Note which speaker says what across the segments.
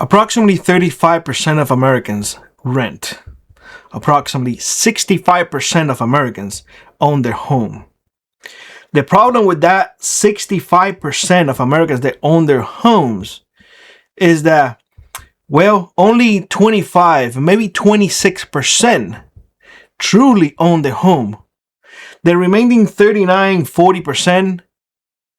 Speaker 1: Approximately 35% of Americans rent. Approximately 65% of Americans own their home. The problem with that 65% of Americans that own their homes is that, well, only 25, maybe 26% truly own their home. The remaining 39, 40%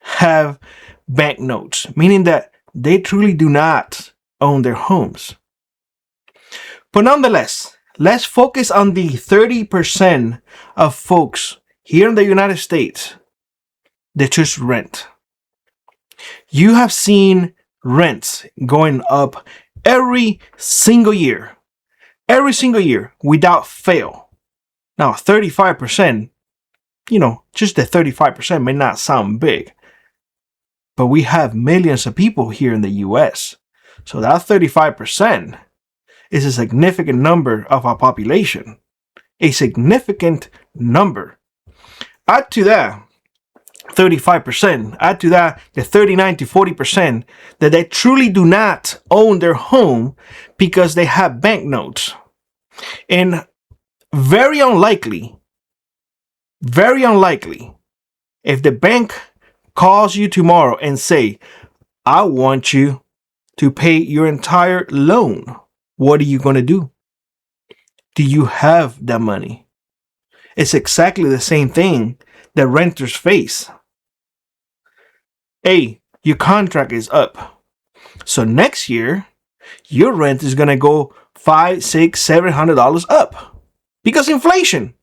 Speaker 1: have banknotes, meaning that they truly do not own their homes. But nonetheless, let's focus on the 30% of folks here in the United States that just rent. You have seen rents going up every single year without fail. Now, 35%, just the 35% may not sound big, but we have millions of people here in the US. So that 35% is a significant number of our population. A significant number. Add to that 35%, add to that the 39 to 40% that they truly do not own their home because they have banknotes. And very unlikely, if the bank calls you tomorrow and say, I want you to pay your entire loan, what are you going to do? Do you have that money? It's exactly the same thing that renters face. Hey, your contract is up. So next year, your rent is going to go $500, $600, $700 up. Because inflation.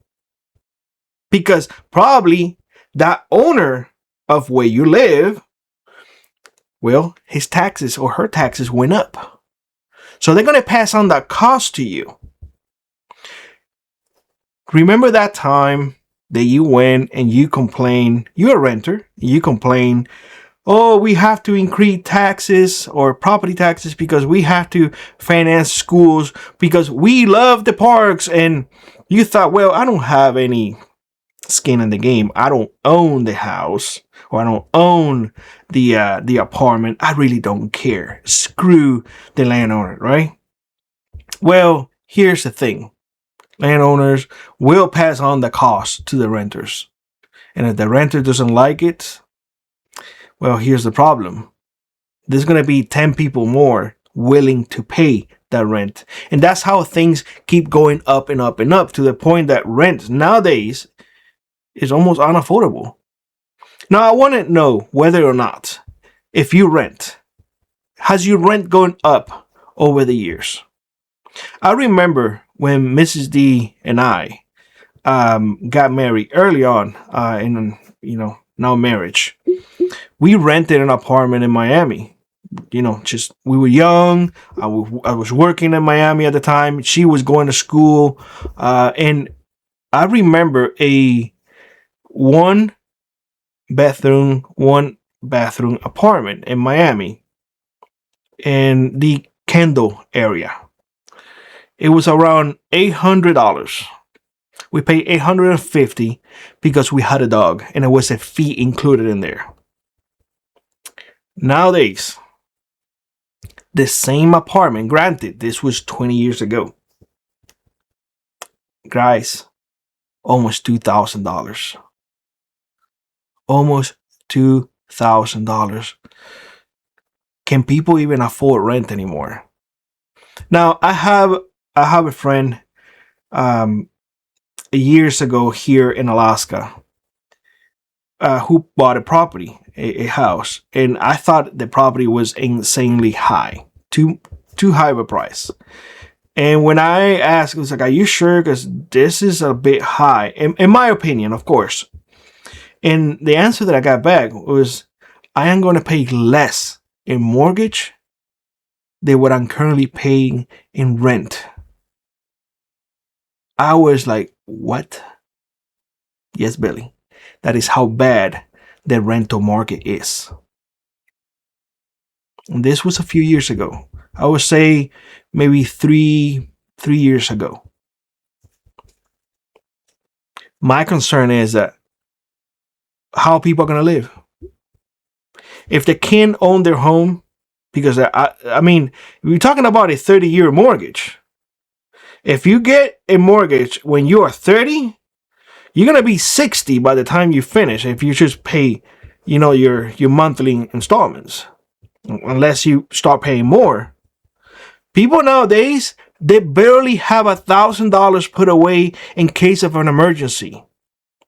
Speaker 1: Because probably that owner of where you live, well, his taxes or her taxes went up. So they're going to pass on that cost to you. Remember that time that you went and you complained, you're a renter, you complain, oh, we have to increase taxes or property taxes because we have to finance schools because we love the parks. And you thought, well, I don't have any skin in the game. I don't own the house or I don't own the apartment. I really don't care. Screw the landowner, right? Well, here's the thing. Landowners will pass on the cost to the renters. And if the renter doesn't like it, well, here's the problem. There's going to be 10 people more willing to pay that rent. And that's how things keep going up and up and up to the point that rent nowadays is almost unaffordable. Now, I want to know whether or not, if you rent, has your rent gone up over the years? I remember when Mrs. D and I got married early on in now marriage. We rented an apartment in Miami. Just we were young. I was working in Miami at the time. She was going to school, and I remember a one bathroom apartment in Miami in the Kendall area. It was around $800. We paid $850 because we had a dog and it was a fee included in there. Nowadays, the same apartment, granted, this was 20 years ago. Guys, almost $2,000. Almost $2,000. Can people even afford rent anymore? Now, I have a friend years ago here in Alaska who bought a property, a house, and I thought the property was insanely high, too high of a price. And when I asked, I was like, are you sure? Because this is a bit high, in my opinion, of course. And the answer that I got back was, I am going to pay less in mortgage than what I'm currently paying in rent. I was like, what? Yes, Billy. That is how bad the rental market is. And this was a few years ago. I would say maybe three years ago. My concern is that how people are going to live. If they can't own their home, Because I mean, we're talking about a 30-year mortgage. If you get a mortgage when you are 30, you're gonna be 60 by the time you finish. If you just pay, your monthly installments, unless you start paying more. People nowadays, they barely have $1,000 put away in case of an emergency.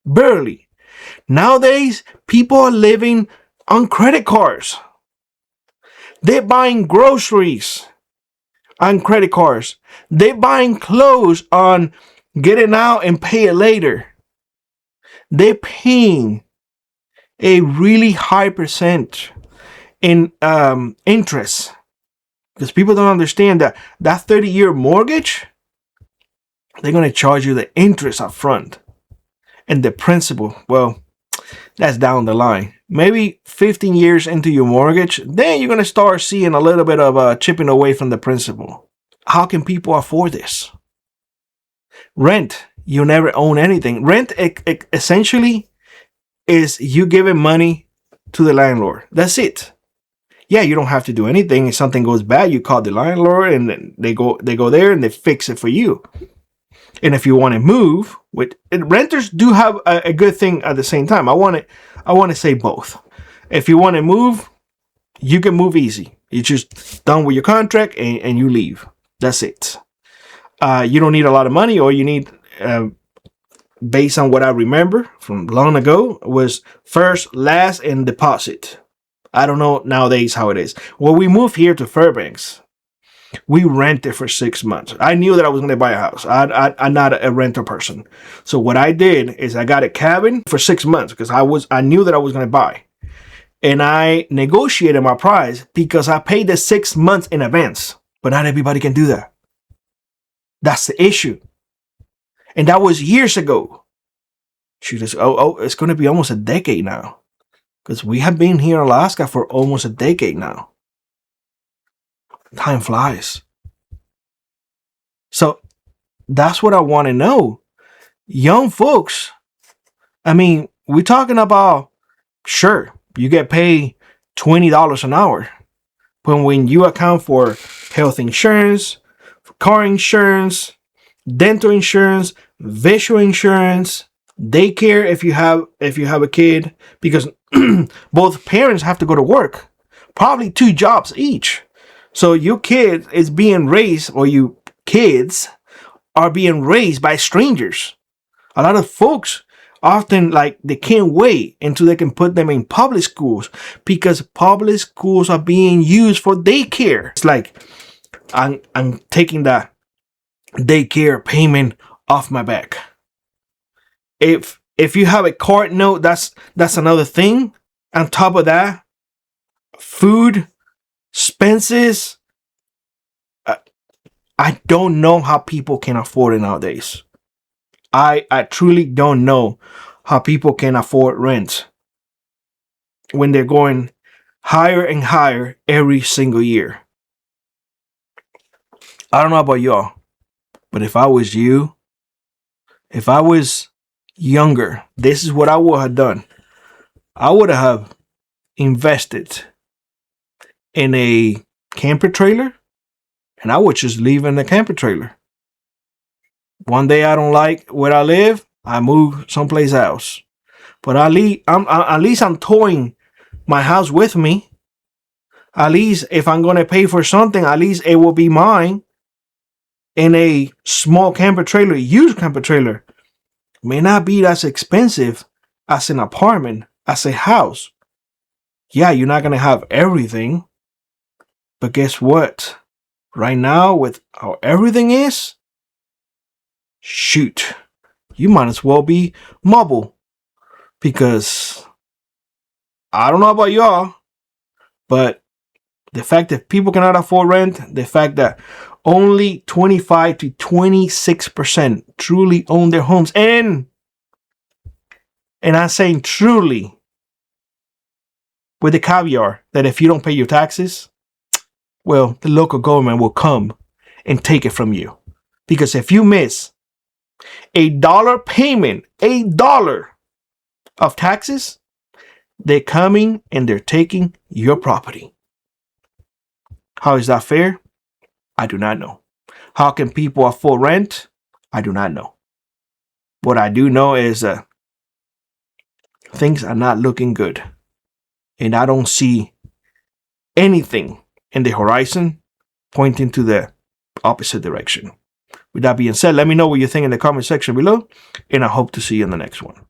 Speaker 1: Barely. Nowadays, people are living on credit cards. They're buying groceries on credit cards. They're buying clothes on get it now and pay it later. They're paying a really high percent in interest, because people don't understand that 30-year mortgage, they're going to charge you the interest up front, and the principal, well, that's down the line. Maybe 15 years into your mortgage, then you're going to start seeing a little bit of chipping away from the principal. How can people afford this? Rent, you never own anything. Rent essentially is you giving money to the landlord. That's it. Yeah, you don't have to do anything. If something goes bad, you call the landlord, and they go there and they fix it for you. And if you want to move, renters do have a good thing at the same time. I want to say both. If you want to move, you can move easy. You're just done with your contract and you leave. That's it. You don't need a lot of money. All you need, based on what I remember from long ago, was first, last, and deposit. I don't know nowadays how it is. When we moved here to Fairbanks, we rented for 6 months. I knew that I was going to buy a house. I'm not a renter person. So what I did is I got a cabin for 6 months because I knew that I was going to buy. And I negotiated my price because I paid the 6 months in advance. But not everybody can do that. That's the issue. And that was years ago. Shoot, it's going to be almost a decade now. Because we have been here in Alaska for almost a decade now. Time flies. So that's what I want to know. Young folks, I mean, we're talking about, sure, you get paid $20 an hour. But when you account for health insurance, for car insurance, dental insurance, visual insurance, daycare if you have a kid, because both parents have to go to work, probably 2 jobs each. So your kid is being raised, or you kids are being raised by strangers. A lot of folks often they can't wait until they can put them in public schools, because public schools are being used for daycare. It's like I'm taking that daycare payment off my back. If you have a card note, that's another thing. On top of that, food, expenses. I don't know how people can afford it nowadays. I truly don't know how people can afford rent when they're going higher and higher every single year. I don't know about y'all, but if I was you, if I was younger, this is what I would have done. I would have invested in a camper trailer, and I would just live in the camper trailer. One day I don't like where I live, I move someplace else. But at least I'm towing my house with me. At least if I'm going to pay for something, at least it will be mine. In a small camper trailer, used camper trailer, may not be as expensive as an apartment, as a house. Yeah, you're not going to have everything. But guess what? Right now, with how everything is, shoot, you might as well be mobile. Because I don't know about y'all, but the fact that people cannot afford rent, the fact that only 25 to 26% truly own their homes, and I'm saying truly, with the caveat that if you don't pay your taxes, well, the local government will come and take it from you. Because if you miss $1 payment, $1 of taxes, they're coming and they're taking your property. How is that fair? I do not know. How can people afford rent? I do not know. What I do know is things are not looking good. And I don't see anything in the horizon pointing to the opposite direction. With that being said, let me know what you think in the comment section below, and I hope to see you in the next one.